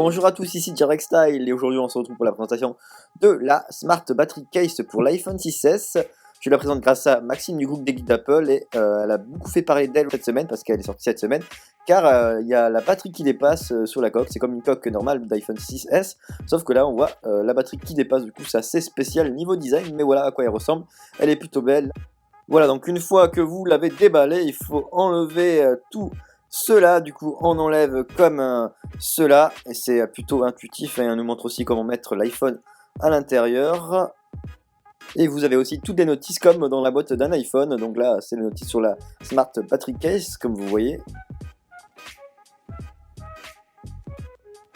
Bonjour à tous, ici Direct Style et aujourd'hui on se retrouve pour la présentation de la Smart Battery Case pour l'iPhone 6S. Je la présente grâce à Maxime du groupe des geeks d'Apple et elle a beaucoup fait parler d'elle cette semaine parce qu'elle est sortie cette semaine car il y a la batterie qui dépasse sur la coque. C'est comme une coque normale d'iPhone 6S sauf que là on voit la batterie qui dépasse, du coup c'est assez spécial niveau design, mais voilà à quoi elle ressemble. Elle est plutôt belle. Voilà, donc une fois que vous l'avez déballé, il faut enlever tout cela. Du coup on enlève comme cela et c'est plutôt intuitif et on nous montre aussi comment mettre l'iPhone à l'intérieur. Et vous avez aussi toutes les notices comme dans la boîte d'un iPhone, donc là c'est les notices sur la Smart Battery Case comme vous voyez.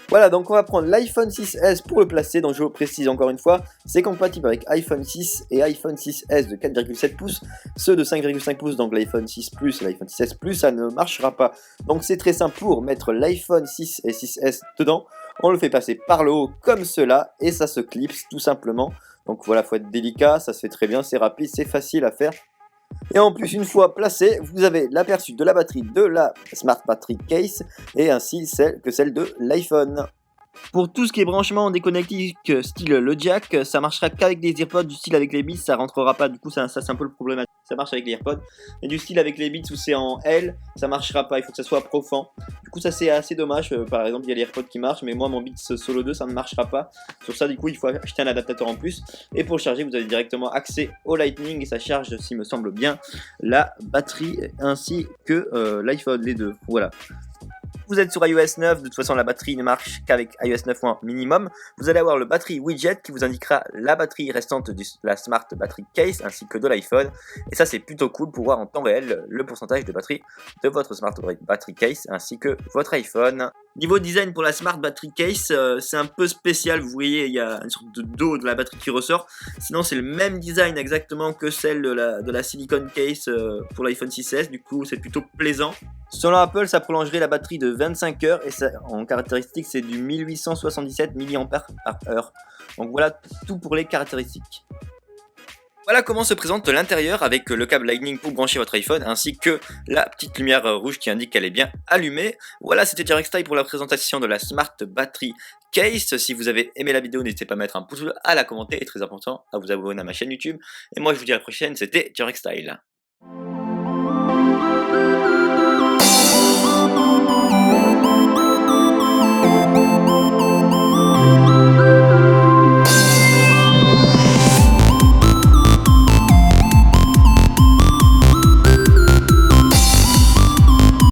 Voilà, donc on va prendre l'iPhone 6S pour le placer, donc je vous précise encore une fois, c'est compatible avec iPhone 6 et iPhone 6S de 4,7 pouces, ceux de 5,5 pouces, donc l'iPhone 6 Plus et l'iPhone 6S Plus, ça ne marchera pas. Donc c'est très simple pour mettre l'iPhone 6 et 6S dedans, on le fait passer par le haut comme cela, et ça se clipse tout simplement. Donc voilà, faut être délicat, ça se fait très bien, c'est rapide, c'est facile à faire. Et en plus, une fois placé, vous avez l'aperçu de la batterie de la Smart Battery Case et ainsi celle de l'iPhone. Pour tout ce qui est branchement des connectiques style le jack, ça marchera qu'avec des AirPods. Du style avec les Beats, ça rentrera pas, du coup ça c'est un peu le problème. Ça marche avec les AirPods. Et du style avec les Beats où c'est en L, ça marchera pas, il faut que ça soit profond. Du coup ça c'est assez dommage, par exemple il y a les AirPods qui marchent, mais moi mon Beats Solo 2 ça ne marchera pas. Sur ça du coup il faut acheter un adaptateur en plus. Et pour le charger vous avez directement accès au Lightning et ça charge, s'il me semble bien, la batterie ainsi que l'iPhone, les deux. Voilà. Vous êtes sur iOS 9, de toute façon la batterie ne marche qu'avec iOS 9 minimum. Vous allez avoir le battery widget qui vous indiquera la batterie restante de la Smart Battery Case ainsi que de l'iPhone. Et ça c'est plutôt cool pour voir en temps réel le pourcentage de batterie de votre Smart Battery Case ainsi que votre iPhone. Niveau design pour la Smart Battery Case, c'est un peu spécial, vous voyez il y a une sorte de dos de la batterie qui ressort. Sinon c'est le même design exactement que celle de la Silicon Case pour l'iPhone 6S, du coup c'est plutôt plaisant. Selon Apple, ça prolongerait la batterie de 25 heures et ça, en caractéristique c'est du 1877 mAh. Donc voilà tout pour les caractéristiques. Voilà comment se présente l'intérieur avec le câble Lightning pour brancher votre iPhone ainsi que la petite lumière rouge qui indique qu'elle est bien allumée. Voilà, c'était Direct Style pour la présentation de la Smart Battery Case. Si vous avez aimé la vidéo, n'hésitez pas à mettre un pouce bleu, à la commenter et très important à vous abonner à ma chaîne YouTube. Et moi je vous dis à la prochaine, c'était Direct Style.